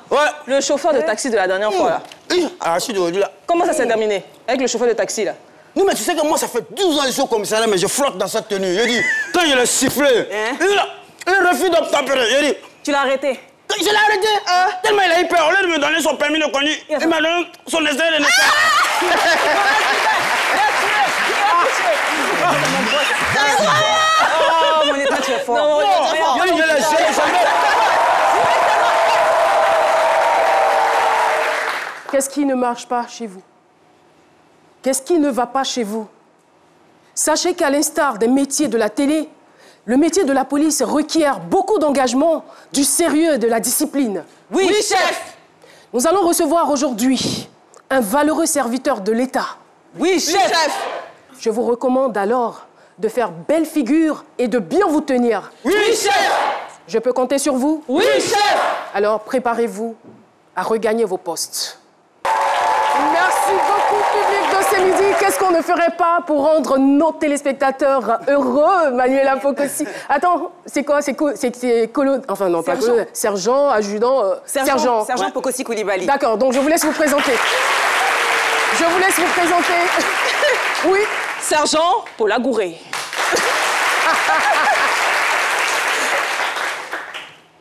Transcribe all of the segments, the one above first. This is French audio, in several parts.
Ouais. Le chauffeur de taxi de la dernière fois, là. Arraché d'aujourd'hui, là. Comment ça s'est terminé avec le chauffeur de taxi, là? Non, mais tu sais que moi, ça fait 12 ans que je suis au commissariat, mais je flotte dans cette tenue. Je dis, quand je l'ai sifflé, il refuse d'obtempérer. Je dis... Tu l'as arrêté? Je l'ai arrêté. Tellement il a eu peur. Au lieu de me donner son permis de conduire, il m'a donné son extrait de naissance. Oh, mon état, tu es fort. Non, je l'ai laissé. Qu'est-ce qui ne marche pas chez vous? Qu'est-ce qui ne va pas chez vous? Sachez qu'à l'instar des métiers de la télé, le métier de la police requiert beaucoup d'engagement, du sérieux et de la discipline. Oui, chef. Nous allons recevoir aujourd'hui un valeureux serviteur de l'État. Oui, chef. Je vous recommande alors de faire belle figure et de bien vous tenir. Oui, chef. Je peux compter sur vous? Oui, chef. Alors préparez-vous à regagner vos postes. Merci beaucoup, public de ce midi. Qu'est-ce qu'on ne ferait pas pour rendre nos téléspectateurs heureux, Manuela Pokossi? Attends, c'est quoi? C'est Colo... Enfin, non, pas Colo... Sergent, adjudant... Sergent Pokossi Koulibaly. D'accord, donc je vous laisse vous présenter. Je vous laisse vous présenter. Oui. Sergent Paula Gouré.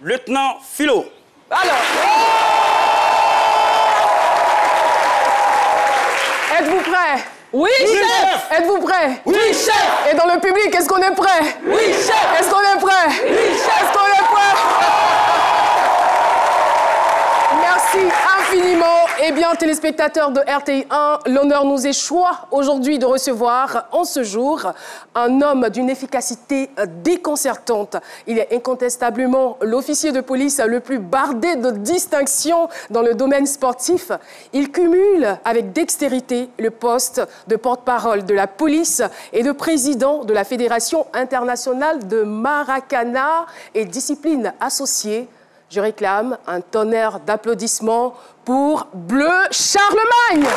Lieutenant Philo. Alors... Êtes-vous prêts? Oui, chef. Êtes-vous prêts? Oui, chef. Et dans le public, est-ce qu'on est prêt? Oui, chef. Est-ce qu'on est prêt? Oui, chef. Est-ce qu'on est prêt? Merci infiniment. Eh bien, téléspectateurs de RTI1, l'honneur nous échoit aujourd'hui de recevoir en ce jour un homme d'une efficacité déconcertante. Il est incontestablement l'officier de police le plus bardé de distinctions dans le domaine sportif. Il cumule avec dextérité le poste de porte-parole de la police et de président de la Fédération internationale de Maracana et discipline associée. Je réclame un tonnerre d'applaudissements pour Bleu Charlemagne.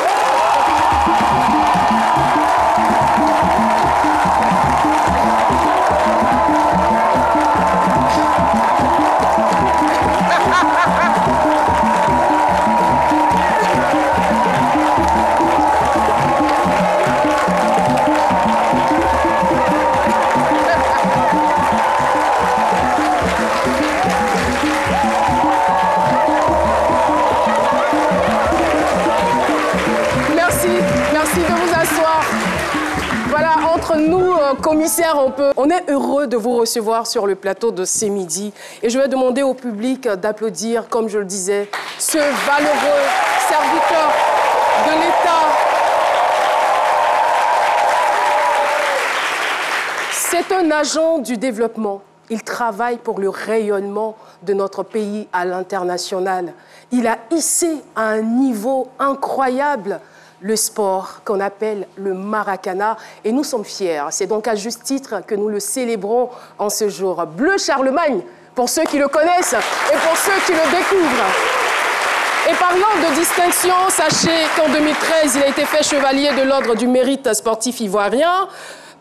Nous, commissaires, on est heureux de vous recevoir sur le plateau de ce midi. Et je vais demander au public d'applaudir, comme je le disais, ce valeureux serviteur de l'État. C'est un agent du développement. Il travaille pour le rayonnement de notre pays à l'international. Il a hissé à un niveau incroyable le sport qu'on appelle le Maracana. Et nous sommes fiers. C'est donc à juste titre que nous le célébrons en ce jour. Bleu Charlemagne, pour ceux qui le connaissent et pour ceux qui le découvrent. Et parlant de distinction, sachez qu'en 2013, il a été fait chevalier de l'Ordre du mérite sportif ivoirien,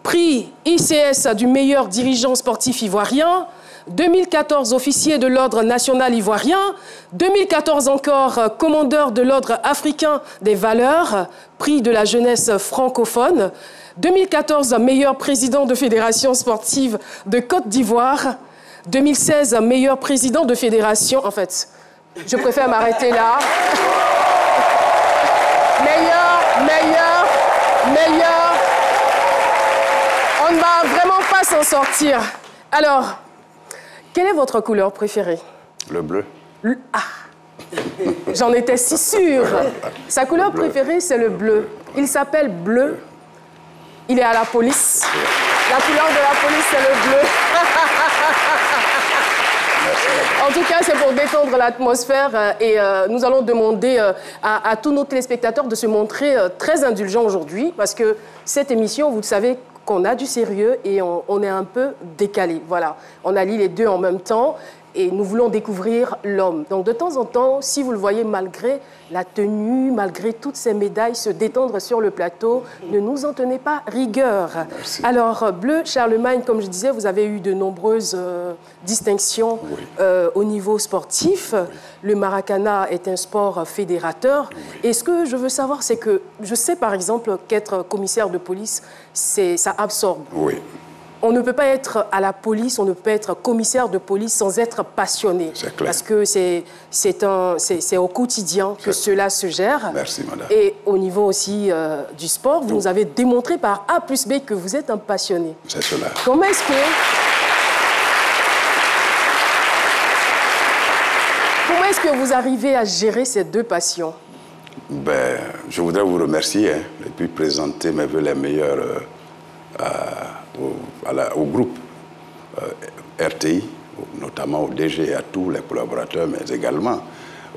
prix ICS du meilleur dirigeant sportif ivoirien, 2014 officier de l'Ordre national ivoirien, 2014 encore commandeur de l'Ordre africain des valeurs, prix de la jeunesse francophone, 2014 meilleur président de fédération sportive de Côte d'Ivoire, 2016 meilleur président de fédération, en fait, je préfère m'arrêter là. Meilleur. On ne va vraiment pas s'en sortir. Alors, quelle est votre couleur préférée? Le bleu. J'en étais si sûre. Sa couleur préférée, c'est le bleu. Il s'appelle Bleu. Il est à la police. La couleur de la police, c'est le bleu. En tout cas, c'est pour détendre l'atmosphère et nous allons demander à tous nos téléspectateurs de se montrer très indulgents aujourd'hui parce que cette émission, vous le savez, qu'on a du sérieux et on est un peu décalé. Voilà, on allie les deux en même temps. et nous voulons découvrir l'homme. Donc de temps en temps, si vous le voyez, malgré la tenue, malgré toutes ces médailles, se détendre sur le plateau, ne nous en tenez pas rigueur. Merci. Alors, Bleu Charlemagne, comme je disais, vous avez eu de nombreuses distinctions au niveau sportif. Le Maracana est un sport fédérateur. Et ce que je veux savoir, c'est que je sais par exemple qu'être commissaire de police, ça absorbe. Oui. On ne peut pas être à la police, on ne peut pas être commissaire de police sans être passionné. C'est clair. Parce que c'est au quotidien que cela se gère. Merci, madame. Et au niveau aussi du sport, vous nous avez démontré par A plus B que vous êtes un passionné. C'est cela. Comment est-ce que vous arrivez à gérer ces deux passions? Ben, je voudrais vous remercier et puis présenter mes vœux les meilleurs au groupe RTI, notamment au DG et à tous les collaborateurs, mais également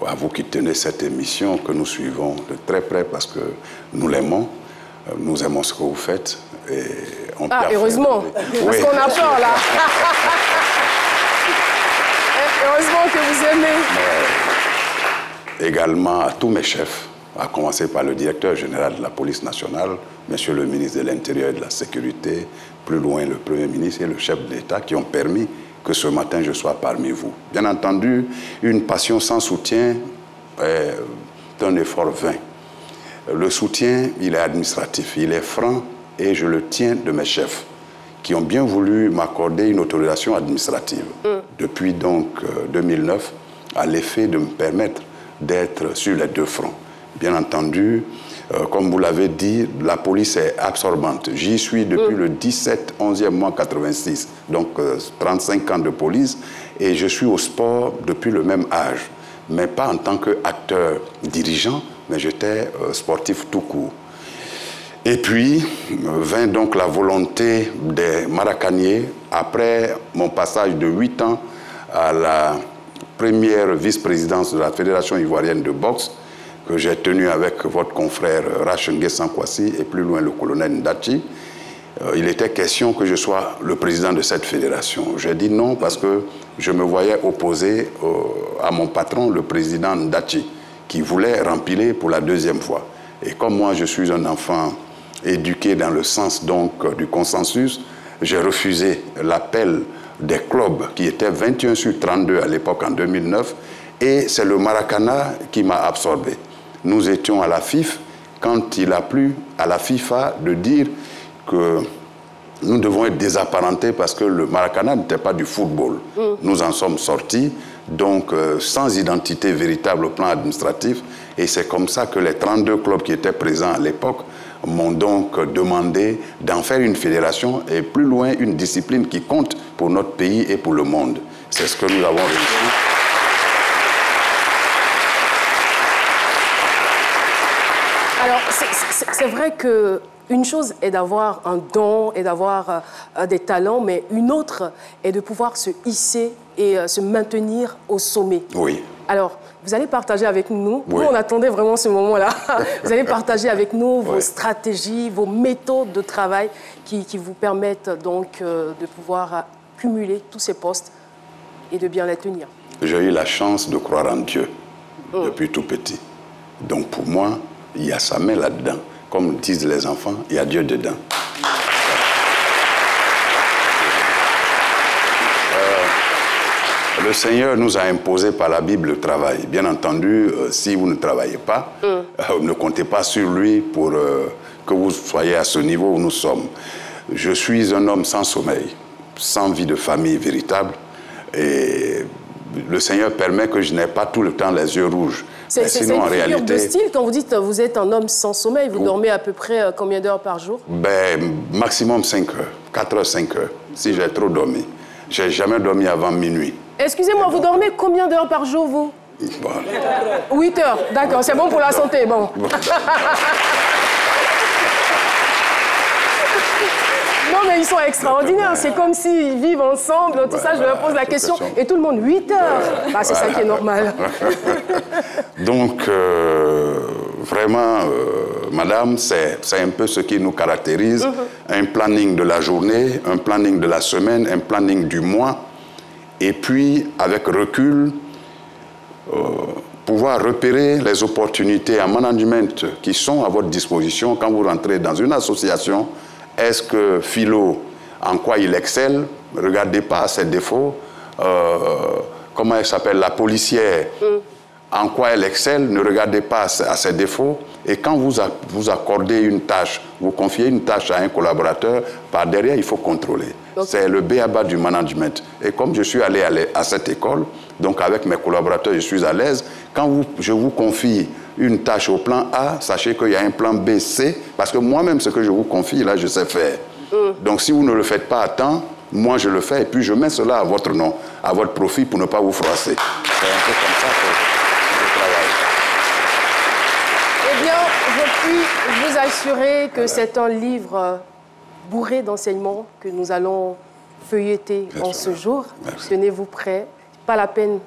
à vous qui tenez cette émission que nous suivons de très près parce que nous l'aimons, nous aimons ce que vous faites. Et on heureusement, parce qu'on a peur là. Heureusement que vous aimez. Mais également à tous mes chefs, à commencer par le directeur général de la police nationale, monsieur le ministre de l'Intérieur et de la Sécurité, plus loin le Premier ministre et le chef de l'État, qui ont permis que ce matin je sois parmi vous. Bien entendu, une passion sans soutien est un effort vain. Le soutien, il est administratif, il est franc et je le tiens de mes chefs qui ont bien voulu m'accorder une autorisation administrative depuis donc 2009 à l'effet de me permettre d'être sur les deux fronts. Bien entendu, comme vous l'avez dit, la police est absorbante. J'y suis depuis le 11e mois 86, donc 35 ans de police, et je suis au sport depuis le même âge, mais pas en tant qu'acteur dirigeant, mais j'étais sportif tout court. Et puis vint donc la volonté des Maracaniers, après mon passage de 8 ans à la première vice-présidence de la Fédération ivoirienne de boxe, que j'ai tenu avec votre confrère Rachengue Sankwasi et plus loin le colonel Ndachi. Il était question que je sois le président de cette fédération. J'ai dit non parce que je me voyais opposé à mon patron, le président Ndachi, qui voulait rempiler pour la deuxième fois. Et comme moi, je suis un enfant éduqué dans le sens donc du consensus, j'ai refusé l'appel des clubs qui étaient 21 sur 32 à l'époque en 2009 et c'est le Maracana qui m'a absorbé. Nous étions à la FIF quand il a plu à la FIFA de dire que nous devons être désapparentés parce que le Maracana n'était pas du football. Nous en sommes sortis, donc sans identité véritable au plan administratif. Et c'est comme ça que les 32 clubs qui étaient présents à l'époque m'ont donc demandé d'en faire une fédération et plus loin une discipline qui compte pour notre pays et pour le monde. C'est ce que nous avons réussi. Alors, c'est vrai qu'une chose est d'avoir un don et d'avoir des talents, mais une autre est de pouvoir se hisser et se maintenir au sommet. Oui. Alors, vous allez partager avec nous, oui. Nous on attendait vraiment ce moment-là, vous allez partager avec nous vos stratégies, vos méthodes de travail qui vous permettent donc de pouvoir cumuler tous ces postes et de bien les tenir. J'ai eu la chance de croire en Dieu depuis tout petit. Donc pour moi, il y a sa main là-dedans. Comme disent les enfants, il y a Dieu dedans. Le Seigneur nous a imposé par la Bible le travail. Bien entendu, si vous ne travaillez pas, ne comptez pas sur lui pour que vous soyez à ce niveau où nous sommes. Je suis un homme sans sommeil, sans vie de famille véritable. Et le Seigneur permet que je n'ai pas tout le temps les yeux rouges. C'est une figure de style quand vous dites que vous êtes un homme sans sommeil. Vous dormez à peu près combien d'heures par jour? Maximum 5 heures, 4 heures, 5 heures, si j'ai trop dormi. Je n'ai jamais dormi avant minuit. Excusez-moi, vous dormez combien d'heures par jour, vous? 8 heures, d'accord, c'est bon pour la santé, bon. Non, mais ils sont extraordinaires, c'est comme s'ils vivent ensemble, tout ça, je leur pose la question, et tout le monde, 8 heures. Bah, c'est ça qui est normal. Donc, vraiment, madame, c'est un peu ce qui nous caractérise. Un planning de la journée, un planning de la semaine, un planning du mois, et puis, avec recul, pouvoir repérer les opportunités en management qui sont à votre disposition quand vous rentrez dans une association. Est-ce que Philo, en quoi il excelle? Ne regardez pas ses défauts. Comment elle s'appelle? La policière. En quoi elle excelle? Ne regardez pas à ses défauts. Et quand vous accordez une tâche, vous confiez une tâche à un collaborateur, par derrière, il faut contrôler. C'est le b.a.-ba du management. Et comme je suis allé à cette école, donc avec mes collaborateurs, je suis à l'aise. Quand je vous confie une tâche au plan A, sachez qu'il y a un plan B, C, parce que moi-même, ce que je vous confie, là, je sais faire. Donc si vous ne le faites pas à temps, moi, je le fais, et puis je mets cela à votre nom, à votre profit, pour ne pas vous froisser. C'est un peu comme ça que je travaille. Eh bien, je puis vous assurer que c'est un livre bourré d'enseignements que nous allons feuilleter en ce jour. Tenez-vous prêts. Pas la peine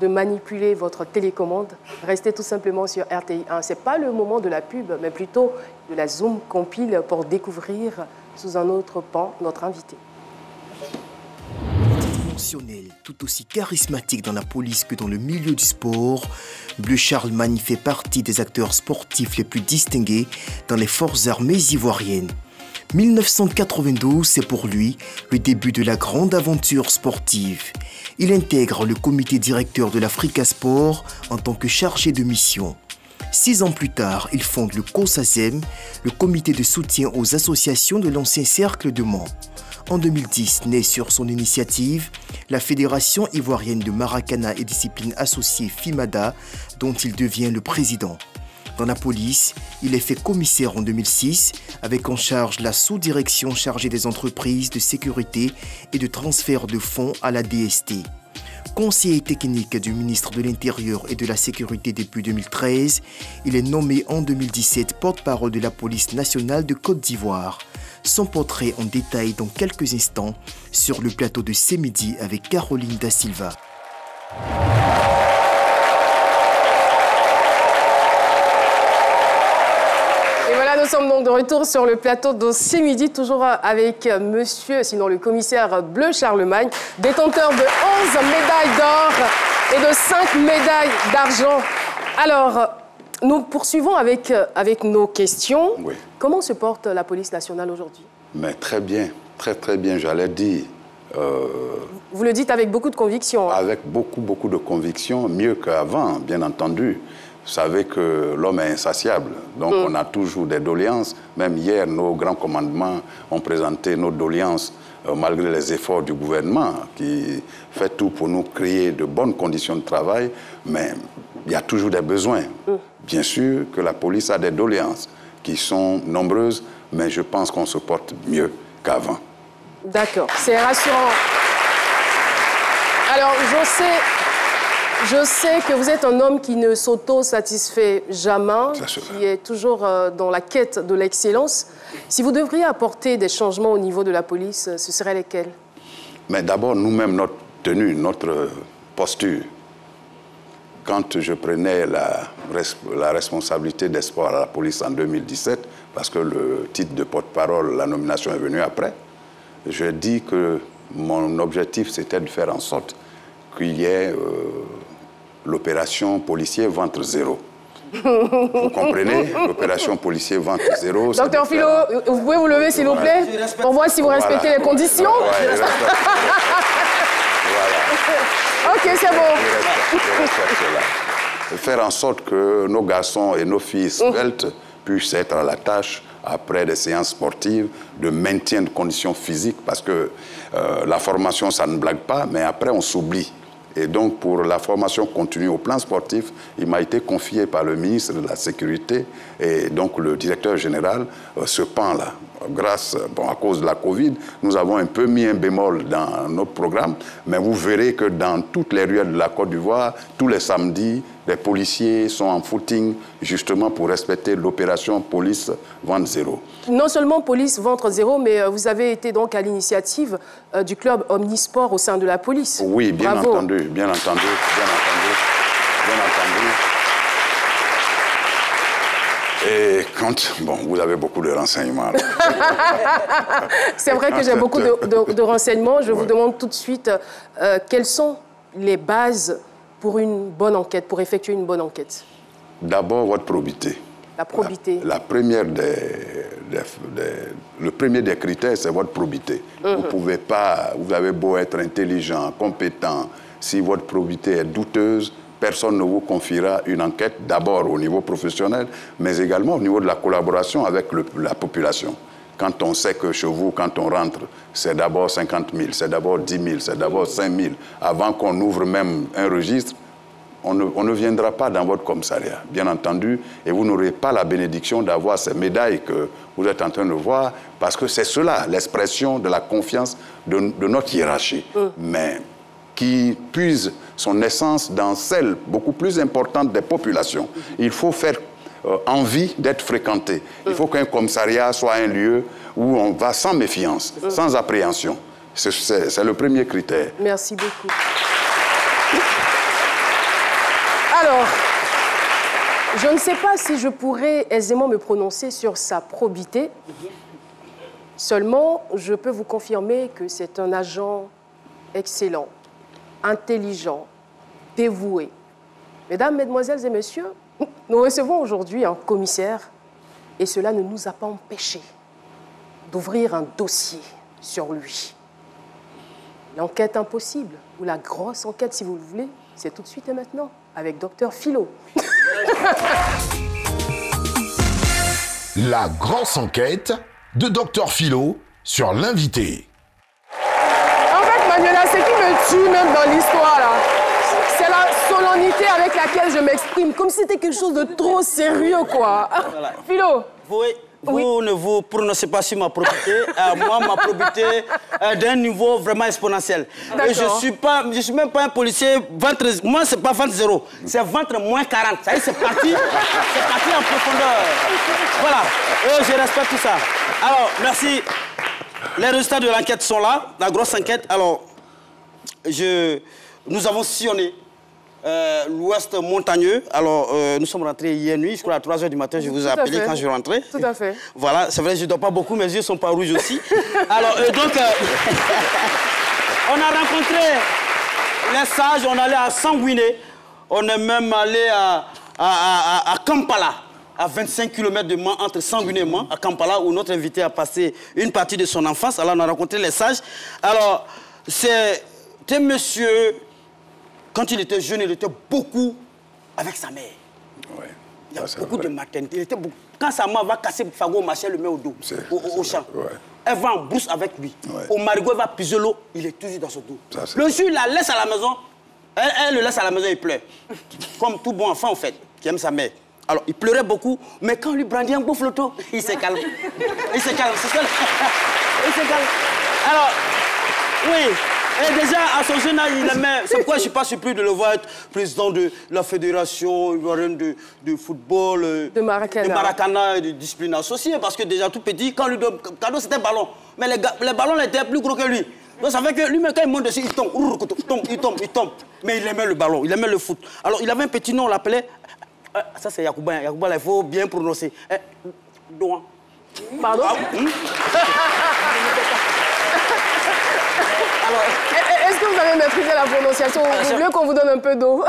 de manipuler votre télécommande. Restez tout simplement sur RTI1. Ce n'est pas le moment de la pub, mais plutôt de la Zoom compile pour découvrir sous un autre pan notre invité. Tout aussi charismatique dans la police que dans le milieu du sport, Bleu Charlemagne fait partie des acteurs sportifs les plus distingués dans les forces armées ivoiriennes. 1992, c'est pour lui le début de la grande aventure sportive. Il intègre le comité directeur de l'Africa Sport en tant que chargé de mission. 6 ans plus tard, il fonde le COSASEM, le comité de soutien aux associations de l'ancien cercle de Mans. En 2010, naît sur son initiative la Fédération ivoirienne de Maracana et disciplines associées FIMADA, dont il devient le président. Dans la police, il est fait commissaire en 2006, avec en charge la sous-direction chargée des entreprises de sécurité et de transfert de fonds à la DST. Conseiller technique du ministre de l'Intérieur et de la Sécurité depuis 2013, il est nommé en 2017 porte-parole de la police nationale de Côte d'Ivoire. Son portrait en détail dans quelques instants sur le plateau de Ce Midi avec Caroline Da Silva. Et voilà, nous sommes donc de retour sur le plateau de Ce Midi, toujours avec monsieur, sinon le commissaire Bleu Charlemagne, détenteur de 11 médailles d'or et de 5 médailles d'argent. Alors, nous poursuivons avec nos questions. Oui. Comment se porte la police nationale aujourd'hui? Mais très bien, très bien, j'allais dire. Vous le dites avec beaucoup de conviction. Hein? Avec beaucoup de conviction, mieux qu'avant, bien entendu. Vous savez que l'homme est insatiable, donc on a toujours des doléances. Même hier, nos grands commandements ont présenté nos doléances malgré les efforts du gouvernement qui fait tout pour nous créer de bonnes conditions de travail, mais il y a toujours des besoins. Bien sûr que la police a des doléances qui sont nombreuses, mais je pense qu'on se porte mieux qu'avant. D'accord, c'est rassurant. Alors, je sais que vous êtes un homme qui ne s'auto-satisfait jamais, qui est toujours dans la quête de l'excellence. Si vous devriez apporter des changements au niveau de la police, ce seraient lesquels? Mais d'abord, nous-mêmes, notre tenue, notre posture. Quand je prenais la responsabilité des sports à la police en 2017, parce que le titre de porte-parole, la nomination est venue après, je dis que mon objectif, c'était de faire en sorte qu'il y ait l'opération policier ventre zéro. Vous comprenez? L'opération policier ventre zéro. Docteur Philo, vous pouvez vous lever, s'il vous plaît, pour voir si vous respectez les conditions. Ok, c'est bon. Je respecte cela. Faire en sorte que nos garçons et nos filles sveltes puissent être à la tâche après des séances sportives de maintien de conditions physiques, parce que la formation, ça ne blague pas, mais après, on s'oublie. Et donc, pour la formation continue au plan sportif, il m'a été confié par le ministre de la Sécurité et donc le directeur général ce pan-là. À cause de la Covid, nous avons un peu mis un bémol dans notre programme, mais vous verrez que dans toutes les ruelles de la Côte d'Ivoire, tous les samedis, les policiers sont en footing justement pour respecter l'opération police ventre zéro. Non seulement police ventre zéro, mais vous avez été donc à l'initiative du club Omnisport au sein de la police. Oui, bien Bravo. entendu, bien entendu, bien entendu, bien entendu. Et quand... Bon, vous avez beaucoup de renseignements. C'est vrai que j'ai beaucoup de renseignements. Je vous demande tout de suite quelles sont les bases pour une bonne enquête, pour effectuer une bonne enquête. D'abord, votre probité. La probité. La première le premier des critères, c'est votre probité. Vous pouvez pas... Vous avez beau être intelligent, compétent, si votre probité est douteuse, personne ne vous confiera une enquête, d'abord au niveau professionnel, mais également au niveau de la collaboration avec la population. Quand on sait que chez vous, quand on rentre, c'est d'abord 50 000, c'est d'abord 10 000, c'est d'abord 5 000, avant qu'on ouvre même un registre, on ne viendra pas dans votre commissariat, bien entendu, et vous n'aurez pas la bénédiction d'avoir ces médailles que vous êtes en train de voir, parce que c'est cela, l'expression de la confiance de notre hiérarchie. Mais qui puise son essence dans celle beaucoup plus importante des populations. Il faut faire envie d'être fréquenté. Il faut qu'un commissariat soit un lieu où on va sans méfiance, sans appréhension. C'est le premier critère. Merci beaucoup. Alors, je ne sais pas si je pourrais aisément me prononcer sur sa probité. Seulement, je peux vous confirmer que c'est un agent excellent, intelligent, dévoué. Mesdames, mesdemoiselles et messieurs, nous recevons aujourd'hui un commissaire et cela ne nous a pas empêché d'ouvrir un dossier sur lui. L'enquête impossible, ou la grosse enquête si vous le voulez, c'est tout de suite et maintenant avec Dr Philo. La grosse enquête de Dr Philo sur l'invité. En fait, Manuela, ce qui me tue même dans l'histoire, là, c'est la solennité avec laquelle je m'exprime, comme si c'était quelque chose de trop sérieux, quoi. Voilà. Philo. Vous ne vous prononcez pas sur ma probité. Moi, ma probité est d'un niveau vraiment exponentiel. Et je suis même pas un policier ventre... Moi, c'est pas ventre zéro. C'est ventre moins 40. Ça y est, c'est parti. C'est parti en profondeur. Voilà. Et je respecte tout ça. Alors, merci. Les résultats de l'enquête sont là. La grosse enquête. Alors, nous avons sillonné l'ouest montagneux. Alors, nous sommes rentrés hier nuit, je crois à 3 h du matin, je vous ai appelé quand je suis rentré. Tout à fait. Voilà, c'est vrai, je ne dors pas beaucoup, mes yeux ne sont pas rouges aussi. Alors, donc, on a rencontré les sages, on est allé à Sanguiné, on est même allé à Kampala, à 25 km de Mans, entre Sanguiné et Mans, à Kampala, où notre invité a passé une partie de son enfance. Alors, on a rencontré les sages. Alors, c'était monsieur... Quand il était jeune, il était beaucoup avec sa mère. Ouais, il y a beaucoup de maternité. Quand sa mère va casser le fagot, machin, le met au dos, au champ. Ouais. Elle va en brousse avec lui. Ouais. Au marigot, elle va puiser l'eau, il est toujours dans son dos. Le jour, il la laisse à la maison, elle le laisse à la maison, il pleure. Comme tout bon enfant, en fait, qui aime sa mère. Alors, il pleurait beaucoup, mais quand on lui brandit un beau flotto, il se calme. Il se calme, c'est ça. Il se calme. Alors, oui. Et déjà, à son jeune âge, il aimait... C'est pourquoi je ne suis pas surpris de le voir être président de la fédération ivoirienne de football... De Maracana et de discipline associée. Parce que déjà, tout petit, quand lui donne cadeau, c'était ballon. Mais les ballons étaient plus gros que lui. Donc ça fait que lui, quand il monte dessus, il tombe. Mais il aimait le ballon, il aimait le foot. Alors, il avait un petit nom, on l'appelait... ça, c'est Yacouba. Yacouba, il faut bien prononcer. Douan. Pardon? Est-ce que vous avez maîtrisé la prononciation? Vous voulez qu'on vous donne un peu d'eau?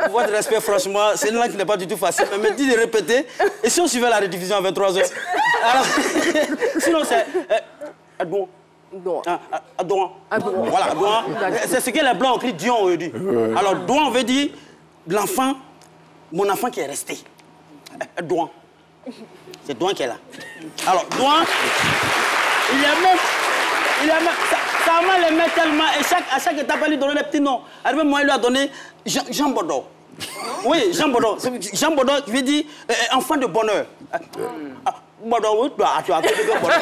Pour votre respect, franchement, c'est une langue qui n'est pas du tout facile. Mais me dit de répéter. Et si on suivait la rediffusion à 23 h? Alors, sinon, c'est... Adouan. Adouan. Voilà, Adouan. C'est ce que les Blancs ont écrit Dion, on dit. Alors, Douan veut dire l'enfant, mon enfant qui est resté. Douan. C'est Douan qui est là. Alors, Douan, il y a même... Sa maman l'aimait tellement, et à chaque étape, elle lui donnait des petits noms. Arrivé, moi, il lui a donné Jean Bodo. Oui, Jean Bodo. Jean Bodo, qui veut dire enfant de bonheur. Bodo, oui, tu as fait de bonheur.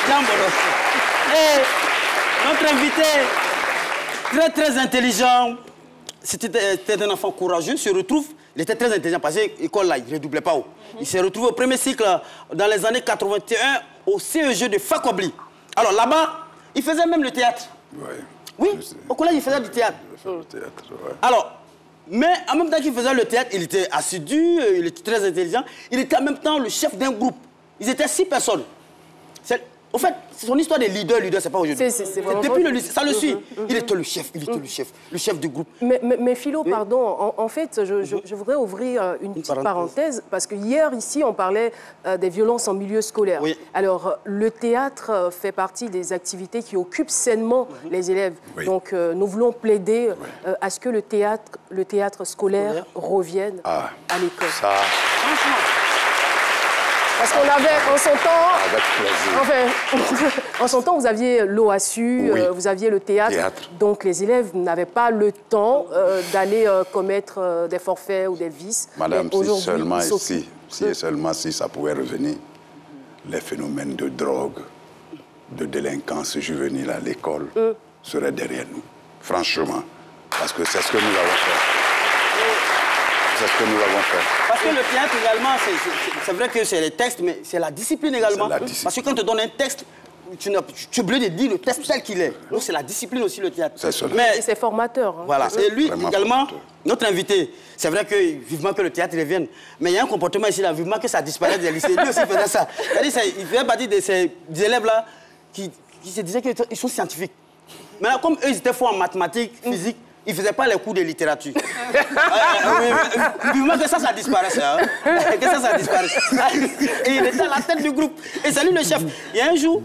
Jean Bodo. Et notre invité, très intelligent, c'était un enfant courageux, se retrouve, il était très intelligent, parce que l'école là, il ne redoublait pas haut. Il s'est retrouvé au premier cycle dans les années 81 au CEG de Fakobli. Alors là-bas, il faisait même le théâtre. Ouais. Oui, au collège, il faisait du théâtre. Alors, Mais en même temps qu'il faisait le théâtre, il était assidu, il était très intelligent. Il était en même temps le chef d'un groupe. Ils étaient 6 personnes. En fait, son histoire de leader, c'est pas aujourd'hui. C'est vraiment depuis le lycée, ça le suit. Il était le chef, le chef du groupe. Mais Philo, pardon, en fait, je voudrais ouvrir une petite parenthèse, parce que hier, ici, on parlait des violences en milieu scolaire. Oui. Alors, le théâtre fait partie des activités qui occupent sainement les élèves. Oui. Donc, nous voulons plaider à ce que le théâtre scolaire revienne à l'école. Franchement. Parce qu'on avait, en son temps, en son temps, vous aviez l'OASU, vous aviez le théâtre. Donc les élèves n'avaient pas le temps d'aller commettre des forfaits ou des vices. Madame, si ça pouvait revenir, les phénomènes de drogue, de délinquance juvénile à l'école seraient derrière nous. Franchement. Parce que c'est ce que nous avons fait. C'est ce que nous avons fait. Parce que le théâtre également, c'est vrai que c'est les textes, mais c'est la discipline également. Parce que quand on te donne un texte, tu es obligé de dire le texte tel qu'il est. Donc c'est la discipline aussi, le théâtre. Mais c'est formateur. Hein. Voilà. Et lui, également, notre invité, c'est vrai que vivement que le théâtre revienne. Mais il y a un comportement ici, là, vivement que ça disparaisse des lycées. Lui aussi faisait ça. Il faisait partie de ces élèves-là qui se disaient qu'ils sont scientifiques. Maintenant, comme eux, ils étaient forts en mathématiques, physique, ils ne faisaient pas les cours de littérature. Vivement que ça disparaisse. Hein. Que ça disparaisse. Et il était à la tête du groupe. Et c'est lui le chef. Il y a un jour,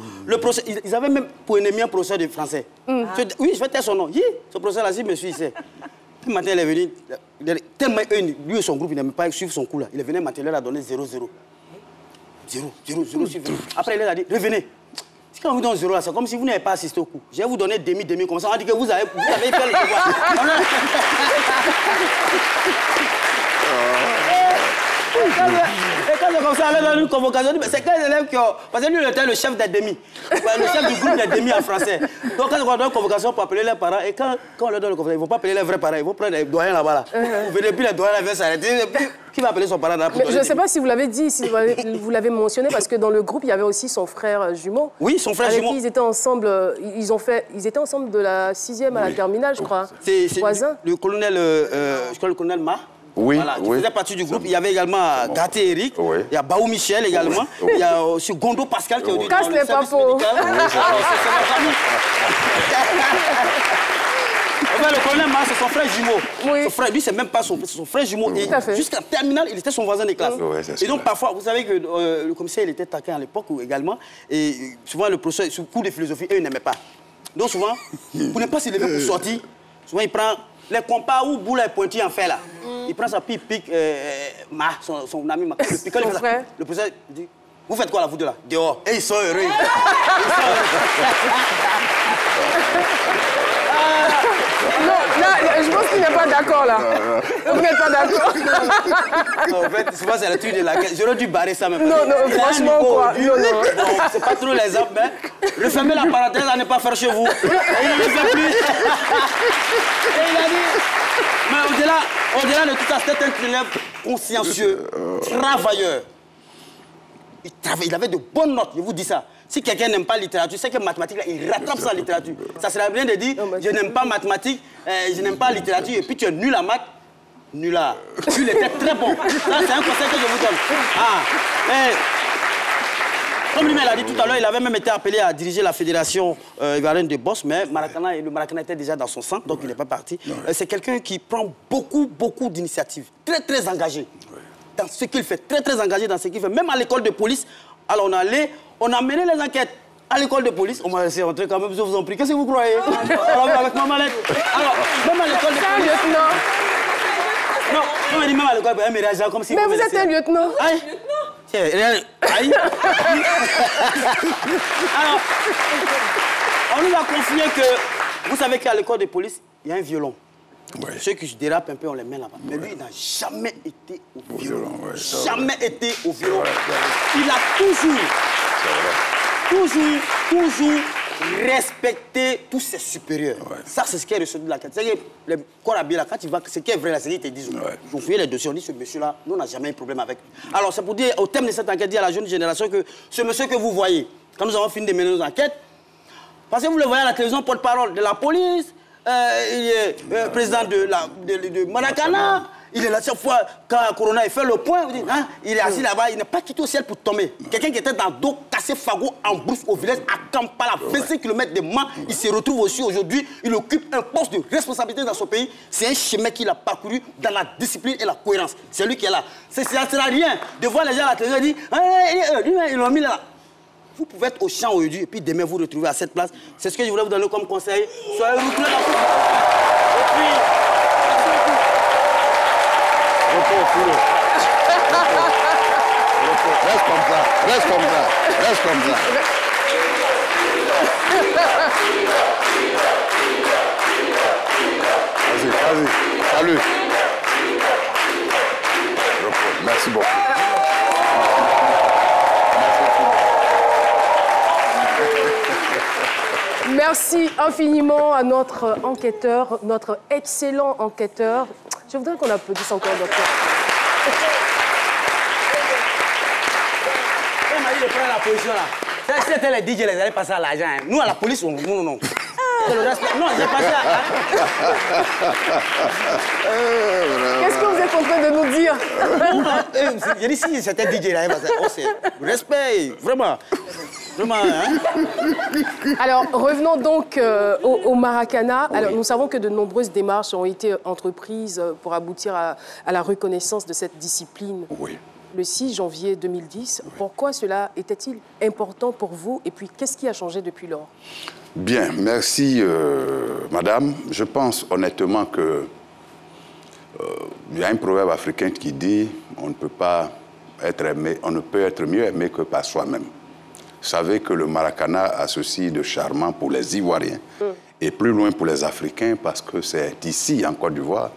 ils avaient même pour ennemi un professeur de français. Oui, je vais taire son nom. Ce professeur-là, si monsieur, il sait. Le matin, il est venu. Tellement lui et son groupe, il n'aimait pas suivre son cours là. Il est venu matin, il leur a donné 0-0. 0 suivre. Après, il leur a dit, revenez. Quand vous donnez 0 là, c'est comme si vous n'avez pas assisté au cours. Je vais vous donner demi, comme ça. On dit que vous avez fait le devoir. Et quand c'est comme ça, on a une convocation, c'est quels élèves qui ont... Parce que lui, il était le chef des demi. Le chef du groupe des demi en français. Donc quand on donne une convocation pour appeler les parents, et quand on leur donne une convocation, ils ne vont pas appeler les vrais parents, ils vont prendre les doyens là-bas. Là. Vous venez, puis les doyens vont s'arrêter. Qui va appeler son parent là pour je ne sais pas si vous l'avez dit, si vous l'avez mentionné, parce que dans le groupe, il y avait aussi son frère jumeau. Oui, son frère jumeau. Avec qui ils étaient ensemble, ils étaient ensemble de la 6e à la terminale, je crois. C'est le colonel, je crois le colonel Ma. Oui, voilà, qui faisait partie du groupe. Il y avait également Gaté Eric, il y a Baou Michel également, il y a aussi Gondo Pascal qui est au casse les papos. Le colonel Ma, c'est son frère jumeau. Oui. Son frère, lui, c'est même pas son frère jumeau. Jusqu'à terminale, il était son voisin de classe. Et donc, parfois, vous savez que le commissaire, il était taquin à l'époque également. Et souvent, le professeur, sur le cours de philosophie, eux, ils n'aimaient pas. Donc, souvent, pour ne pas se lever pour sortir, souvent, il prend les compas où boule est pointu en fait là. Il prend sa pique, son ami, le piqueur, le professeur dit, vous faites quoi là, vous deux là? Dehors. Et ils sont heureux. Non, là, je pense qu'il n'est pas d'accord, là. Vous n'êtes pas d'accord. En fait, souvent, c'est le truc de la... J'aurais dû barrer ça même. Non, franchement, quoi. Non. C'est pas trop l'exemple, mais refermez la parenthèse à ne pas faire chez vous. Et il ne le fait plus. Et il a dit... Mais au-delà de tout ça, c'était un élève consciencieux, travailleur. Il avait de bonnes notes, je vous dis ça. Si quelqu'un n'aime pas la littérature, c'est que mathématiques, là, il rattrape sa littérature. Ça serait bien de dire, je n'aime pas mathématiques, je n'aime pas la littérature, et puis tu es nul à maths, nul à... Tu l'étais très bon. Ça, c'est un conseil que je vous donne. Mais, comme lui-même l'a dit tout à l'heure, il avait même été appelé à diriger la fédération ivoirienne de boxe, mais le Maracana était déjà dans son sang, donc il n'est pas parti. C'est quelqu'un qui prend beaucoup d'initiatives, très engagé. Dans ce qu'il fait, très engagé dans ce qu'il fait. Même à l'école de police, alors on a mené les enquêtes à l'école de police. On m'a laissé rentrer quand même, je vous en prie. Qu'est-ce que vous croyez? Alors, avec ma mallette. Alors, même à l'école de police... lieutenant. Non, on m'a dit même à l'école de police, mais réagir comme si... Mais vous êtes un lieutenant. Aïe. Aïe. Alors, on nous a confié que... Vous savez qu'à l'école de police, il y a un violon. Ouais. Ceux qui se dérapent un peu, on les met là-bas. Mais lui, il n'a jamais été au violon. Jamais été au violon. Il a toujours respecté tous ses supérieurs. Ouais. Ça, c'est ce qui est ressorti de la quête. C'est que les corps habillés là, quand tu vas, ce qui est vrai là, c'est qu'ils te disent, vous fouillez les dossiers, on dit, ce monsieur-là, nous, on n'a jamais eu de problème avec lui. Alors, c'est pour dire, au terme de cette enquête, dire à la jeune génération que ce monsieur que vous voyez, quand nous avons fini de mener nos enquêtes, parce que vous le voyez à la télévision, porte-parole de la police, il est président de Maracana. Il est là chaque fois, quand Corona il fait le point, hein, il est assis là-bas, il n'est pas quitté au ciel pour tomber. Quelqu'un qui était dans dos, cassé fagot en bouffe au village, à Kampala, 25 km de Mans, il se retrouve aussi aujourd'hui, il occupe un poste de responsabilité dans son pays. C'est un chemin qu'il a parcouru dans la discipline et la cohérence. C'est lui qui est là. Ça ne sert à rien de voir les gens à la télé et dire, ils l'ont mis là. Vous pouvez être au champ aujourd'hui et puis demain vous retrouver à cette place. C'est ce que je voulais vous donner comme conseil. Soyez reculés dans tout. Et puis, Reste comme ça, reste comme ça, reste comme ça. Vas-y, vas-y, salut. Merci beaucoup. Merci infiniment à notre enquêteur, notre excellent enquêteur. Je voudrais qu'on applaudisse encore, docteur. On m'a dit de prendre la position là. Si c'était les DJ, ils allaient passer à l'argent. Hein. Nous, à la police, non. C'est le respect. Non, j'ai passé à... Qu'est-ce que vous êtes en train de nous dire? J'ai dit si c'était DJ là, c'est respect, vraiment. Vraiment, hein? Alors, revenons donc au Maracana. Alors, nous savons que de nombreuses démarches ont été entreprises pour aboutir à la reconnaissance de cette discipline. Oui. Le 6 janvier 2010, pourquoi cela était-il important pour vous? Et puis, qu'est-ce qui a changé depuis lors? Bien, merci, madame. Je pense honnêtement que il y a un proverbe africain qui dit on ne peut pas être aimé, on ne peut être mieux aimé que par soi-même. Vous savez que le Maracana a ceci de charmant pour les Ivoiriens et plus loin pour les Africains parce que c'est ici, en Côte d'Ivoire,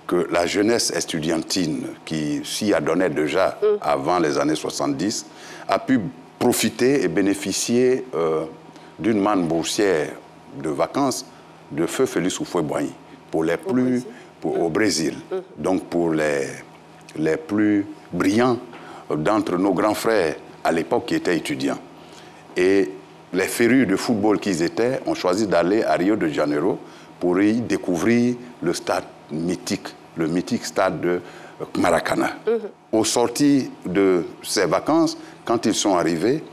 que la jeunesse estudiantine qui s'y adonnait déjà avant les années 70 a pu profiter et bénéficier d'une manne boursière de vacances de feu Félix Houphouët-Boigny pour les plus au Brésil. Donc pour les plus brillants d'entre nos grands frères à l'époque qui étaient étudiants. Et les férus de football qu'ils étaient ont choisi d'aller à Rio de Janeiro pour y découvrir le stade mythique, le mythique stade de Maracana. Au sorti de ces vacances, quand ils sont arrivés,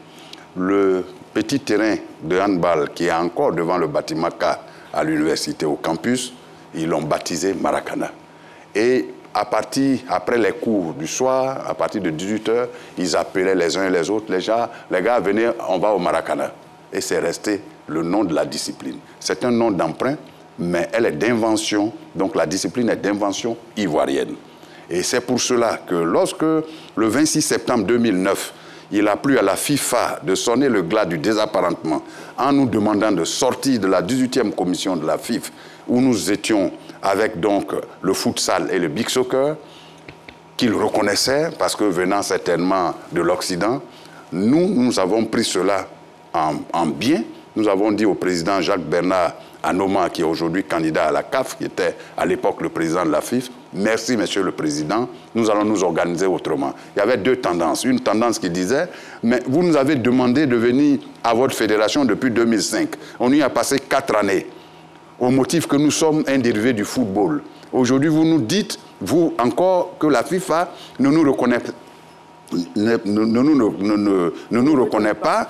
le petit terrain de handball qui est encore devant le bâtiment K à l'université, au campus, ils l'ont baptisé Maracana. Et après les cours du soir, à partir de 18h, ils appelaient les uns et les autres, les gars, venez, on va au Maracana. Et c'est resté le nom de la discipline. C'est un nom d'emprunt, mais elle est d'invention, donc la discipline est d'invention ivoirienne. Et c'est pour cela que lorsque, le 26 septembre 2009, il a plu à la FIFA de sonner le glas du désapparentement en nous demandant de sortir de la 18e commission de la FIFA, où nous étions avec donc le futsal et le big soccer, qu'il reconnaissait, parce que venant certainement de l'Occident, nous avons pris cela en bien. Nous avons dit au président Jacques-Bernard Anoma, qui est aujourd'hui candidat à la CAF, qui était à l'époque le président de la FIFA, merci, monsieur le président, nous allons nous organiser autrement. Il y avait deux tendances. Une tendance qui disait, mais vous nous avez demandé de venir à votre fédération depuis 2005. On y a passé 4 années, au motif que nous sommes un dérivé du football. Aujourd'hui, vous nous dites, vous encore, que la FIFA ne nous reconnaît pas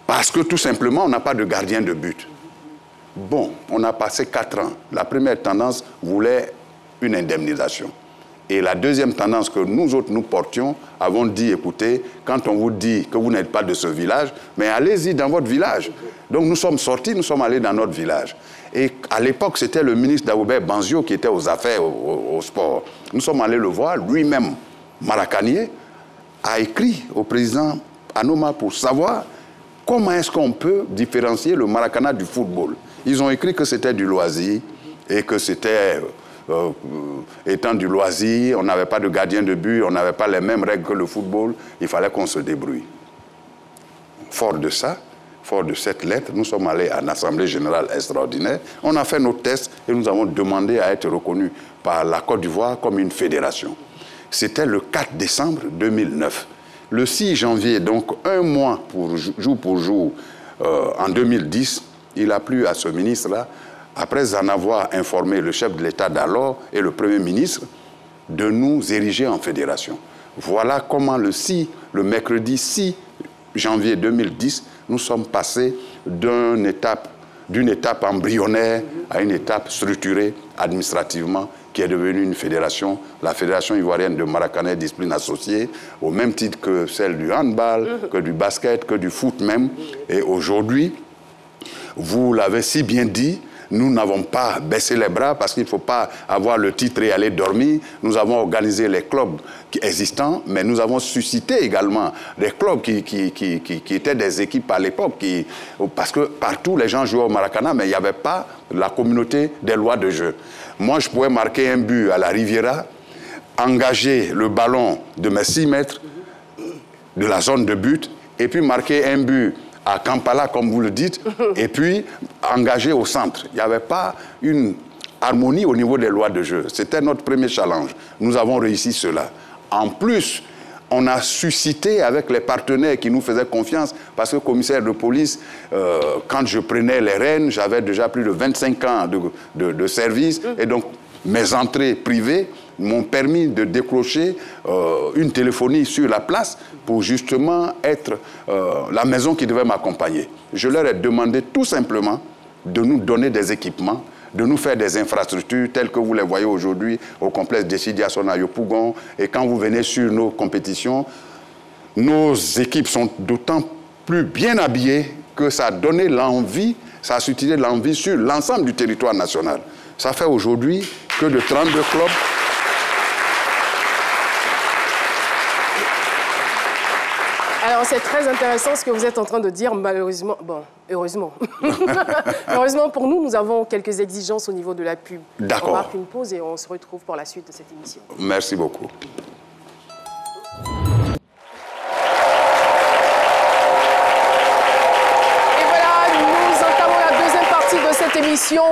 parce que tout simplement, on n'a pas de gardien de but. Bon, on a passé 4 ans. La première tendance voulait une indemnisation. Et la deuxième tendance que nous autres, nous portions, avons dit, écoutez, quand on vous dit que vous n'êtes pas de ce village, mais allez-y dans votre village. Donc nous sommes sortis, nous sommes allés dans notre village. Et à l'époque, c'était le ministre Daoubert Banzio qui était aux affaires, au sport. Nous sommes allés le voir, lui-même, maracanier, a écrit au président Anoma pour savoir comment est-ce qu'on peut différencier le Maracana du football. Ils ont écrit que c'était du loisir et que c'était... étant du loisir, on n'avait pas de gardien de but, on n'avait pas les mêmes règles que le football, il fallait qu'on se débrouille. Fort de ça, fort de cette lettre, nous sommes allés à l'Assemblée générale extraordinaire, on a fait nos tests et nous avons demandé à être reconnus par la Côte d'Ivoire comme une fédération. C'était le 4 décembre 2009. Le 6 janvier, donc un mois jour pour jour, en 2010, il a plu à ce ministre-là après en avoir informé le chef de l'État d'alors et le Premier ministre, de nous ériger en fédération. Voilà comment le mercredi 6 janvier 2010, nous sommes passés d'une étape embryonnaire à une étape structurée administrativement qui est devenue une fédération, la Fédération ivoirienne de Maracanã discipline associée, au même titre que celle du handball, que du basket, que du foot même. Et aujourd'hui, vous l'avez si bien dit, nous n'avons pas baissé les bras parce qu'il ne faut pas avoir le titre et aller dormir. Nous avons organisé les clubs existants, mais nous avons suscité également des clubs qui étaient des équipes à l'époque. Parce que partout, les gens jouaient au Maracanã, mais il n'y avait pas la communauté des lois de jeu. Moi, je pouvais marquer un but à la Riviera, engager le ballon de mes 6 mètres de la zone de but, et puis marquer un but à Kampala, comme vous le dites, et puis engagé au centre. Il n'y avait pas une harmonie au niveau des lois de jeu. C'était notre premier challenge. Nous avons réussi cela. En plus, on a suscité avec les partenaires qui nous faisaient confiance, parce que commissaire de police, quand je prenais les rênes, j'avais déjà plus de 25 ans de service, et donc mes entrées privées m'ont permis de décrocher une téléphonie sur la place pour justement être la maison qui devait m'accompagner. Je leur ai demandé tout simplement de nous donner des équipements, de nous faire des infrastructures telles que vous les voyez aujourd'hui au complexe Décidia Sona Yopougon. Et quand vous venez sur nos compétitions, nos équipes sont d'autant plus bien habillées que ça a donné l'envie, ça a suscité l'envie sur l'ensemble du territoire national. Ça fait aujourd'hui que de 32 clubs. Alors, c'est très intéressant ce que vous êtes en train de dire, malheureusement, bon, heureusement. Heureusement pour nous, nous avons quelques exigences au niveau de la pub. D'accord. On marque une pause et on se retrouve pour la suite de cette émission. Merci beaucoup.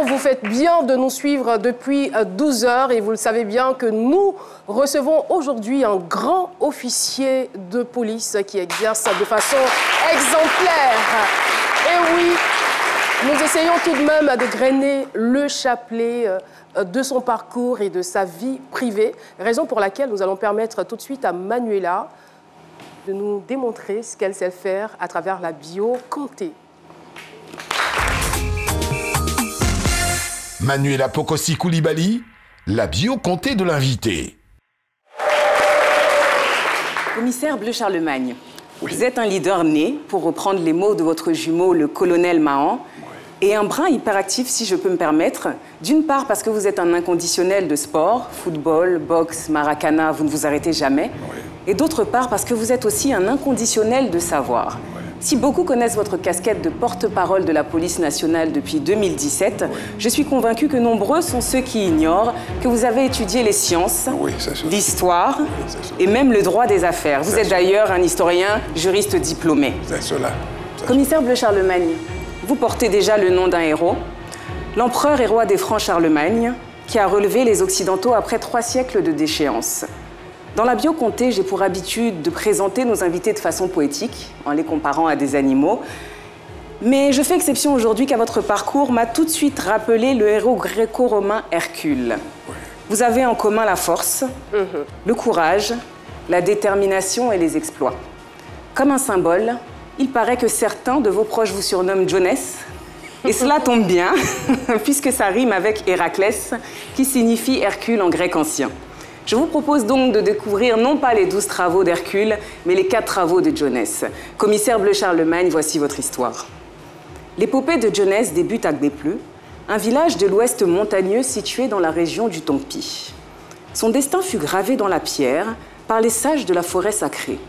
Vous faites bien de nous suivre depuis 12 heures et vous le savez bien que nous recevons aujourd'hui un grand officier de police qui exerce de façon exemplaire. Et oui, nous essayons tout de même de grainer le chapelet de son parcours et de sa vie privée, raison pour laquelle nous allons permettre tout de suite à Manuela de nous démontrer ce qu'elle sait faire à travers la bio comptée. Manuela Pokosi Koulibaly, la bio comptée de l'invité. Commissaire Bleu Charlemagne, oui. Vous êtes un leader né, pour reprendre les mots de votre jumeau, le colonel Mahan, oui. Et un brin hyperactif, si je peux me permettre. D'une part, parce que vous êtes un inconditionnel de sport, football, boxe, Maracanã, vous ne vous arrêtez jamais. Oui. Et d'autre part, parce que vous êtes aussi un inconditionnel de savoir. Oui. Si beaucoup connaissent votre casquette de porte-parole de la police nationale depuis 2017, oui. Je suis convaincue que nombreux sont ceux qui ignorent que vous avez étudié les sciences, oui, l'histoire et même le droit des affaires. Vous êtes d'ailleurs un historien, juriste diplômé. C'est cela. Commissaire Bleu Charlemagne, vous portez déjà le nom d'un héros, l'empereur et roi des Francs Charlemagne, qui a relevé les Occidentaux après 3 siècles de déchéance. Dans la bio comptée, j'ai pour habitude de présenter nos invités de façon poétique, en les comparant à des animaux. Mais je fais exception aujourd'hui car votre parcours m'a tout de suite rappelé le héros gréco-romain Hercule. Oui. Vous avez en commun la force, le courage, la détermination et les exploits. Comme un symbole, il paraît que certains de vos proches vous surnomment Djonès. Et cela tombe bien, puisque ça rime avec Héraclès, qui signifie Hercule en grec ancien. Je vous propose donc de découvrir non pas les 12 travaux d'Hercule, mais les 4 travaux de Djonès. Commissaire Bleu Charlemagne, voici votre histoire. L'épopée de Djonès débute à Gdepleu, un village de l'ouest montagneux situé dans la région du Tompi. Son destin fut gravé dans la pierre par les sages de la forêt sacrée.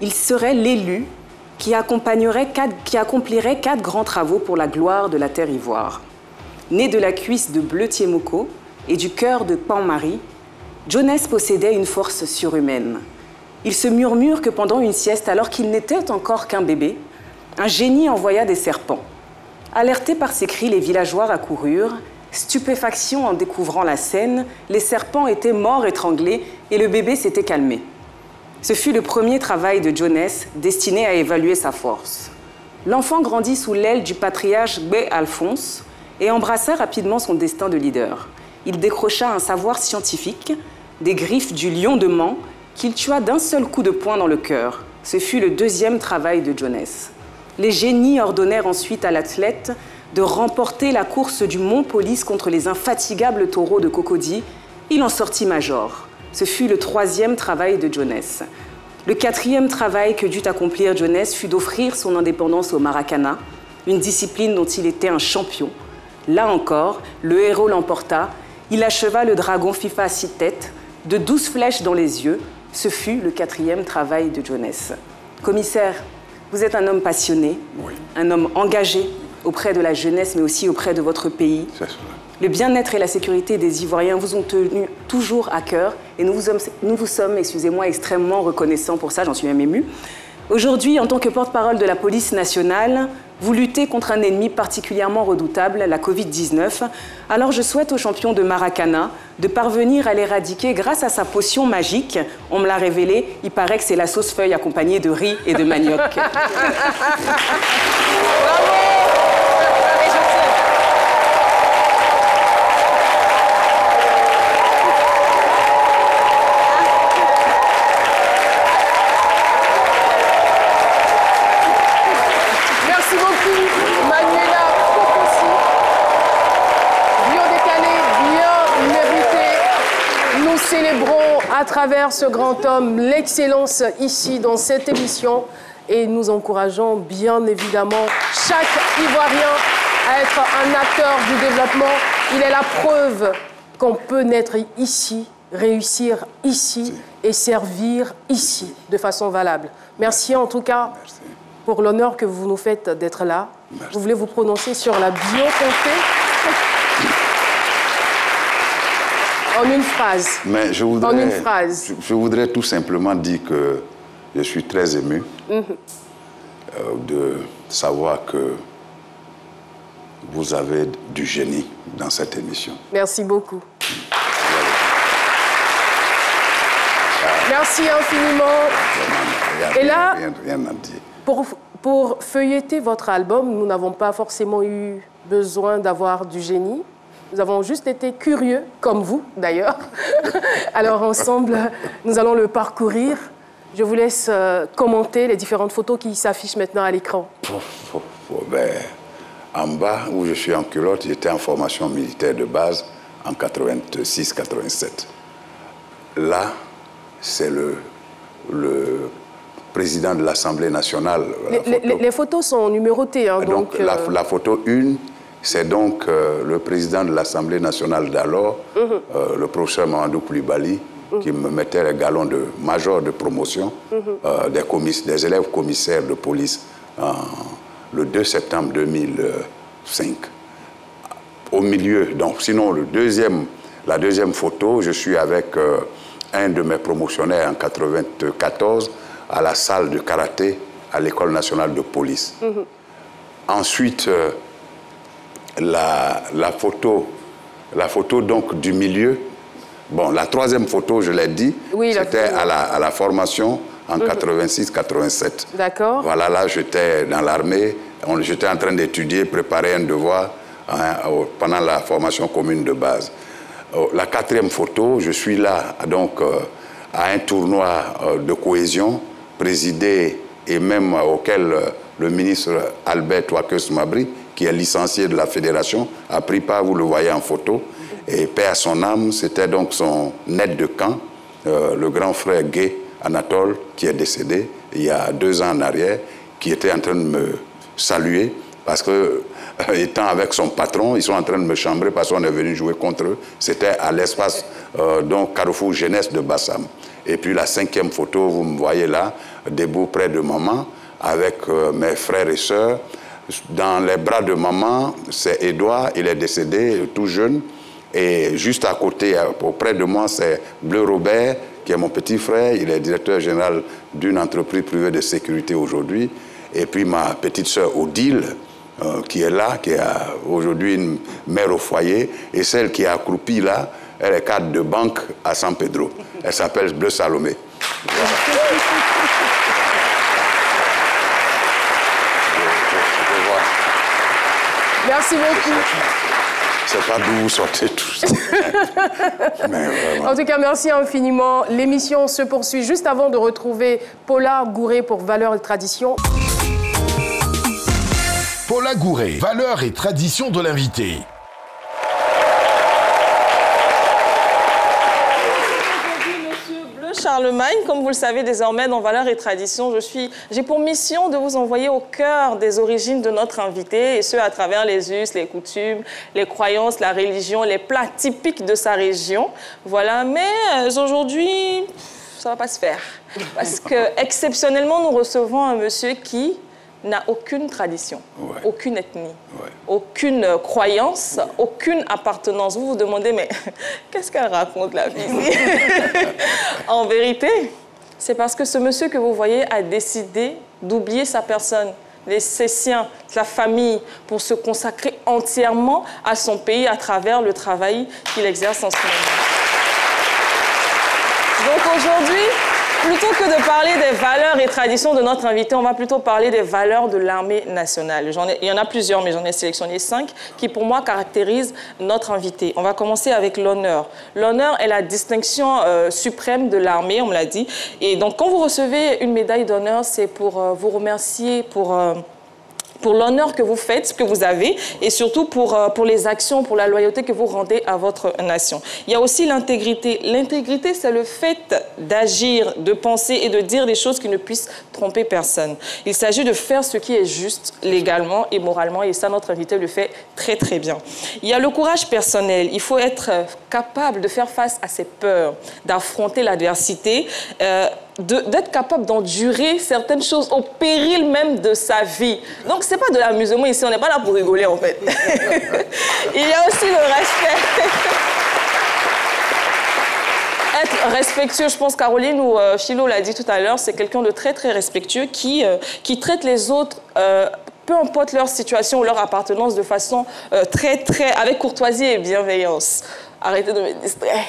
Il serait l'élu qui accomplirait 4 grands travaux pour la gloire de la terre ivoire. Né de la cuisse de Bleu Tiemoko et du cœur de Pan-Marie, Djonès possédait une force surhumaine. Il se murmure que pendant une sieste, alors qu'il n'était encore qu'un bébé, un génie envoya des serpents. Alertés par ces cris, les villageois accoururent. Stupéfaction en découvrant la scène, les serpents étaient morts étranglés et le bébé s'était calmé. Ce fut le premier travail de Djonès destiné à évaluer sa force. L'enfant grandit sous l'aile du patriarche Bé Alphonse et embrassa rapidement son destin de leader. Il décrocha un savoir scientifique, des griffes du lion de Mans, qu'il tua d'un seul coup de poing dans le cœur. Ce fut le deuxième travail de Jones. Les génies ordonnèrent ensuite à l'athlète de remporter la course du Mont Police contre les infatigables taureaux de Cocody. Il en sortit major. Ce fut le troisième travail de Jones. Le quatrième travail que dut accomplir Jones fut d'offrir son indépendance au Maracana, une discipline dont il était un champion. Là encore, le héros l'emporta. Il acheva le dragon FIFA à 6 têtes, de 12 flèches dans les yeux. Ce fut le quatrième travail de Jones. Commissaire, vous êtes un homme passionné, oui, un homme engagé auprès de la jeunesse, mais aussi auprès de votre pays. C'est ça. Le bien-être et la sécurité des Ivoiriens vous ont tenu toujours à cœur et nous vous sommes, excusez-moi, extrêmement reconnaissants pour ça, j'en suis même émue. Aujourd'hui, en tant que porte-parole de la police nationale, vous luttez contre un ennemi particulièrement redoutable, la Covid-19. Alors je souhaite au champion de Maracana de parvenir à l'éradiquer grâce à sa potion magique. On me l'a révélé, il paraît que c'est la sauce feuille accompagnée de riz et de manioc. Bravo! À travers ce grand homme, l'excellence ici dans cette émission et nous encourageons bien évidemment chaque Ivoirien à être un acteur du développement. Il est la preuve qu'on peut naître ici, réussir ici et servir ici de façon valable. Merci en tout cas pour l'honneur que vous nous faites d'être là. Merci. Vous voulez vous prononcer sur la bioconté? En une phrase. Mais je voudrais tout simplement dire que je suis très ému de savoir que vous avez du génie dans cette émission. Merci beaucoup. Merci infiniment. Et là, rien à dire. Pour feuilleter votre album, nous n'avons pas forcément eu besoin d'avoir du génie. Nous avons juste été curieux, comme vous d'ailleurs. Alors ensemble, nous allons le parcourir. Je vous laisse commenter les différentes photos qui s'affichent maintenant à l'écran. Ben, en bas, où je suis en culotte, j'étais en formation militaire de base en 86-87. Là, c'est le président de l'Assemblée nationale. Les photos sont numérotées. Hein, donc la photo 1, c'est donc le président de l'Assemblée nationale d'alors, le professeur Mamadou Koulibaly, qui me mettait les galons de major de promotion des élèves commissaires de police le 2 septembre 2005. Au milieu, donc sinon la deuxième photo, je suis avec un de mes promotionnaires en 94 à la salle de karaté à l'École nationale de police. Ensuite, la photo donc du milieu. Bon, la troisième photo, je l'ai dit, oui, c'était à la formation en 86-87. D'accord. Voilà, là, j'étais dans l'armée, j'étais en train d'étudier, préparer un devoir pendant la formation commune de base. La quatrième photo, je suis là, donc, à un tournoi de cohésion, présidé et même auquel le ministre Albert Ouakeus Mabry, qui est licencié de la fédération, a pris part, vous le voyez en photo. Et paix à son âme, c'était donc son aide de camp, le grand frère Gay Anatole, qui est décédé il y a 2 ans en arrière, qui était en train de me saluer, parce que, étant avec son patron, ils sont en train de me chambrer parce qu'on est venu jouer contre eux. C'était à l'espace, donc, Carrefour Jeunesse de Bassam. Et puis la 5e photo, vous me voyez là, debout près de maman, avec mes frères et sœurs. Dans les bras de maman, c'est Édouard, il est décédé tout jeune. Et juste à côté, auprès de moi, c'est Bleu Robert, qui est mon petit frère. Il est directeur général d'une entreprise privée de sécurité aujourd'hui. Et puis ma petite sœur Odile, qui est là, qui est aujourd'hui une mère au foyer. Et celle qui est accroupie là, elle est cadre de banque à San Pedro. Elle s'appelle Bleu Salomé. Voilà. Merci beaucoup. Je ne sais pas d'où vous sortez tous. En tout cas, merci infiniment. L'émission se poursuit juste avant de retrouver Paula Gouré pour Valeurs et Traditions. Paula Gouré, valeurs et traditions de l'invité. Charlemagne, comme vous le savez désormais dans Valeurs et Traditions, j'ai pour mission de vous envoyer au cœur des origines de notre invité, et ce à travers les us, les coutumes, les croyances, la religion, les plats typiques de sa région. Voilà, mais aujourd'hui, ça ne va pas se faire. Parce que exceptionnellement, nous recevons un monsieur qui n'a aucune tradition, aucune ethnie, aucune croyance, aucune appartenance. Vous vous demandez, mais qu'est-ce qu'elle raconte, la fille? En vérité, c'est parce que ce monsieur que vous voyez a décidé d'oublier sa personne, ses siens, sa famille, pour se consacrer entièrement à son pays à travers le travail qu'il exerce en ce moment. Donc aujourd'hui, plutôt que de parler des valeurs et traditions de notre invité, on va plutôt parler des valeurs de l'armée nationale. Il y en a plusieurs, mais j'en ai sélectionné 5 qui, pour moi, caractérisent notre invité. On va commencer avec l'honneur. L'honneur est la distinction suprême de l'armée, on me l'a dit. Et donc, quand vous recevez une médaille d'honneur, c'est pour vous remercier pour l'honneur que vous faites, que vous avez, et surtout pour les actions, pour la loyauté que vous rendez à votre nation. Il y a aussi l'intégrité. L'intégrité, c'est le fait d'agir, de penser et de dire des choses qui ne puissent tromper personne. Il s'agit de faire ce qui est juste légalement et moralement, et ça, notre invité le fait très, très bien. Il y a le courage personnel. Il faut être capable de faire face à ses peurs, d'affronter l'adversité, d'être capable d'endurer certaines choses au péril même de sa vie. Donc, c'est pas de l'amusement ici, on n'est pas là pour rigoler, en fait. Il y a aussi le respect. Être respectueux, je pense Caroline ou Philo l'a dit tout à l'heure, c'est quelqu'un de très, très respectueux qui traite les autres peu importe leur situation ou leur appartenance, de façon avec courtoisie et bienveillance. Arrêtez de me distraire.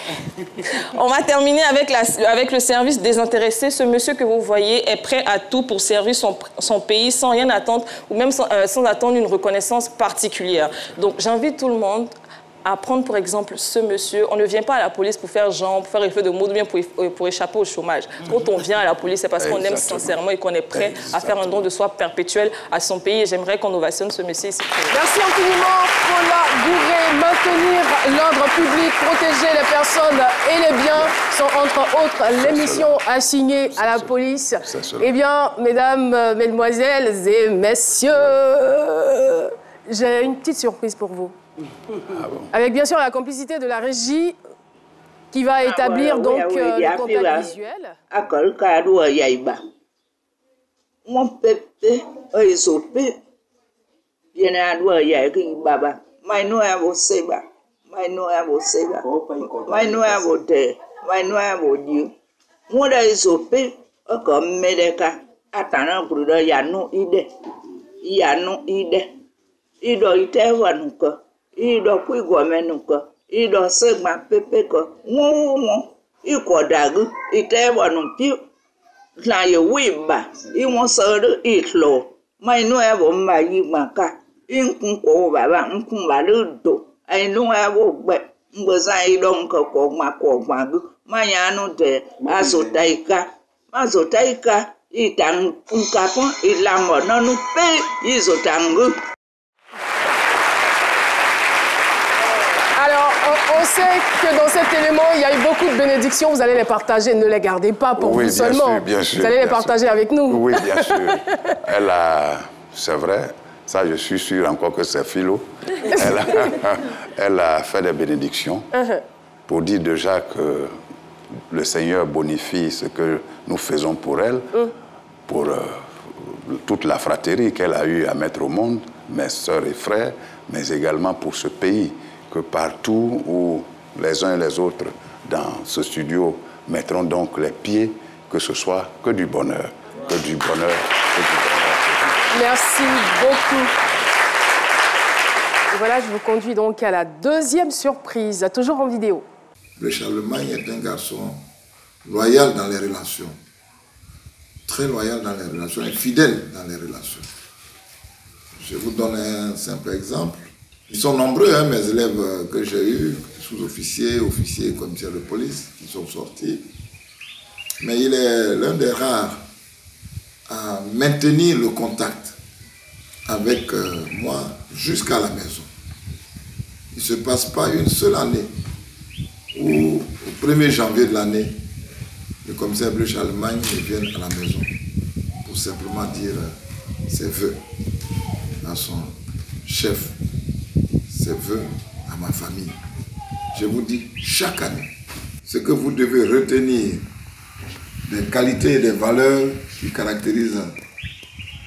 On va terminer avec le service désintéressé. Ce monsieur que vous voyez est prêt à tout pour servir son pays sans rien attendre ou même sans attendre une reconnaissance particulière. Donc j'invite tout le monde à prendre pour exemple ce monsieur. On ne vient pas à la police pour faire genre, pour faire effet de mode ou bien pour échapper au chômage. Quand on vient à la police, c'est parce qu'on aime sincèrement et qu'on est prêt à faire un don de soi perpétuel à son pays. Et j'aimerais qu'on ovationne ce monsieur ici. Merci infiniment, Paula Gouré. Maintenir l'ordre public, protéger les personnes et les biens sont entre autres les missions assignées à la police. Eh bien, mesdames, mesdemoiselles et messieurs, j'ai une petite surprise pour vous. Ah bon. Avec bien sûr la complicité de la régie qui va établir donc le contact visuel. Ido kuigwa menuka ido segma pepeka won ikodagu itewa numpi la ye wiba I won sere itlo mai no ebo mai maka inkun ko baba nkun ba do ai no ebo gbe mboza ido nka ko gba gu manyanu de azotaika itang nkapon ilamo nonu pe izotangu. On sait que dans cet élément, il y a eu beaucoup de bénédictions. Vous allez les partager. Ne les gardez pas pour vous seulement. Bien sûr, vous allez les partager avec nous. Oui, bien sûr. C'est vrai, ça je suis sûr encore que c'est Philo. Elle a fait des bénédictions pour dire déjà que le Seigneur bonifie ce que nous faisons pour elle, pour toute la fratrie qu'elle a eu à mettre au monde, mes sœurs et frères, mais également pour ce pays. Que partout où les uns et les autres dans ce studio mettront donc les pieds, que ce soit que du bonheur, que du bonheur, que du bonheur. Merci beaucoup. Et voilà, je vous conduis donc à la deuxième surprise, toujours en vidéo. Le Charlemagne est un garçon loyal dans les relations, très loyal dans les relations et fidèle dans les relations. Je vous donne un simple exemple. Ils sont nombreux, hein, mes élèves que j'ai eus, sous-officiers, officiers, commissaires de police, qui sont sortis. Mais il est l'un des rares à maintenir le contact avec moi jusqu'à la maison. Il ne se passe pas une seule année où, au 1er janvier de l'année, le commissaire Bleu Charlemagne vienne à la maison pour simplement dire ses vœux à son chef, ses vœux à ma famille. Je vous dis, chaque année, ce que vous devez retenir des qualités et des valeurs qui caractérisent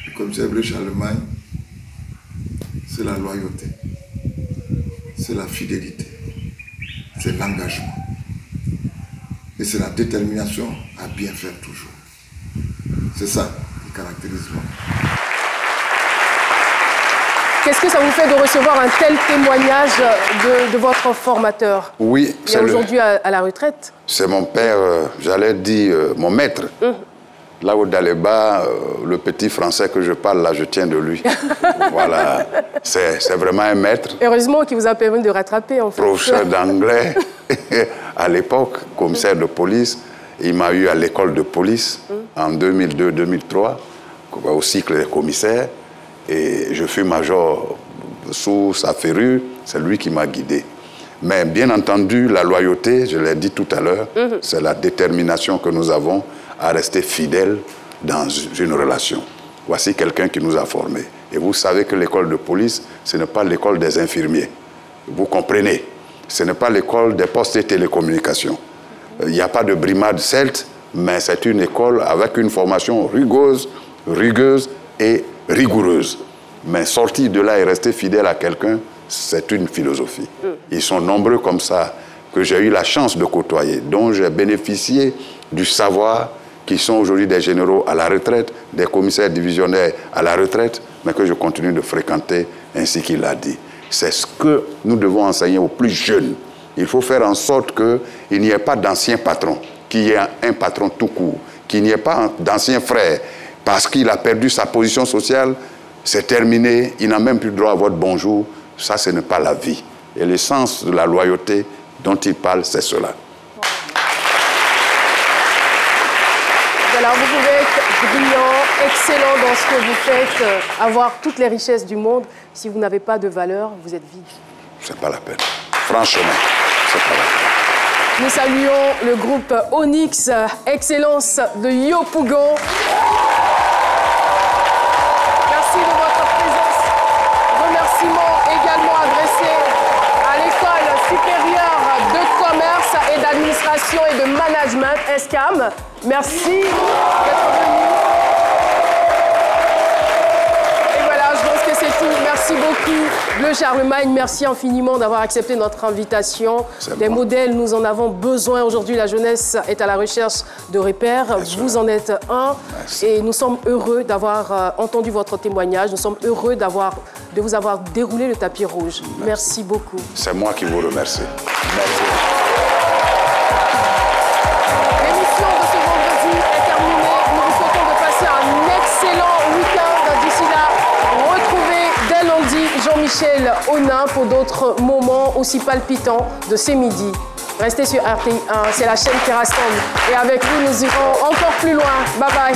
le commissaire Bleu Charlemagne, c'est la loyauté, c'est la fidélité, c'est l'engagement et c'est la détermination à bien faire toujours. C'est ça qui caractérise moi. Qu'est-ce que ça vous fait de recevoir un tel témoignage de votre formateur? Oui, il est aujourd'hui à la retraite. C'est mon père, j'allais dire mon maître. Là où Daleba, le petit français que je parle, là, je tiens de lui. Voilà, c'est vraiment un maître. Heureusement qu'il vous a permis de rattraper, en fait. Professeur d'anglais, à l'époque, commissaire de police. Il m'a eu à l'école de police en 2002-2003, au cycle des commissaires. Et je fus major sous sa ferrure, c'est lui qui m'a guidé. Mais bien entendu, la loyauté, je l'ai dit tout à l'heure, c'est la détermination que nous avons à rester fidèles dans une relation. Voici quelqu'un qui nous a formés. Et vous savez que l'école de police, ce n'est pas l'école des infirmiers. Vous comprenez? Ce n'est pas l'école des postes et télécommunications. Il n'y a pas de brimade celte, mais c'est une école avec une formation rugueuse et rigoureuse. Mais sortir de là et rester fidèle à quelqu'un, c'est une philosophie. Ils sont nombreux comme ça, que j'ai eu la chance de côtoyer, dont j'ai bénéficié du savoir, qui sont aujourd'hui des généraux à la retraite, des commissaires divisionnaires à la retraite, mais que je continue de fréquenter, ainsi qu'il l'a dit. C'est ce que nous devons enseigner aux plus jeunes. Il faut faire en sorte qu'il n'y ait pas d'anciens patrons, qu'il y ait un patron tout court, qu'il n'y ait pas d'anciens frères, parce qu'il a perdu sa position sociale, c'est terminé, il n'a même plus droit à votre bonjour. Ça, ce n'est pas la vie. Et l'essence de la loyauté dont il parle, c'est cela. Alors, vous pouvez être brillant, excellent dans ce que vous faites, avoir toutes les richesses du monde. Si vous n'avez pas de valeur, vous êtes vide. C'est pas la peine. Franchement, c'est pas la peine. Nous saluons le groupe Onyx, Excellence de Yopougon. Merci de votre présence. Remerciements également adressés à l'École supérieure de commerce et d'administration et de management, ESCAM. Merci d'être venu. Et voilà, je pense que c'est tout. Merci beaucoup, Bleu Charlemagne. Merci infiniment d'avoir accepté notre invitation. Des modèles, nous en avons besoin. Aujourd'hui, la jeunesse est à la recherche de repères. Vous en êtes un. Merci. Et nous sommes heureux d'avoir entendu votre témoignage. Nous sommes heureux de vous avoir déroulé le tapis rouge. Merci beaucoup. C'est moi qui vous remercie. Merci. Jean-Michel Onin pour d'autres moments aussi palpitants de ce midi. Restez sur RTI1, c'est la chaîne qui rassemble. Et avec vous, nous irons encore plus loin. Bye bye.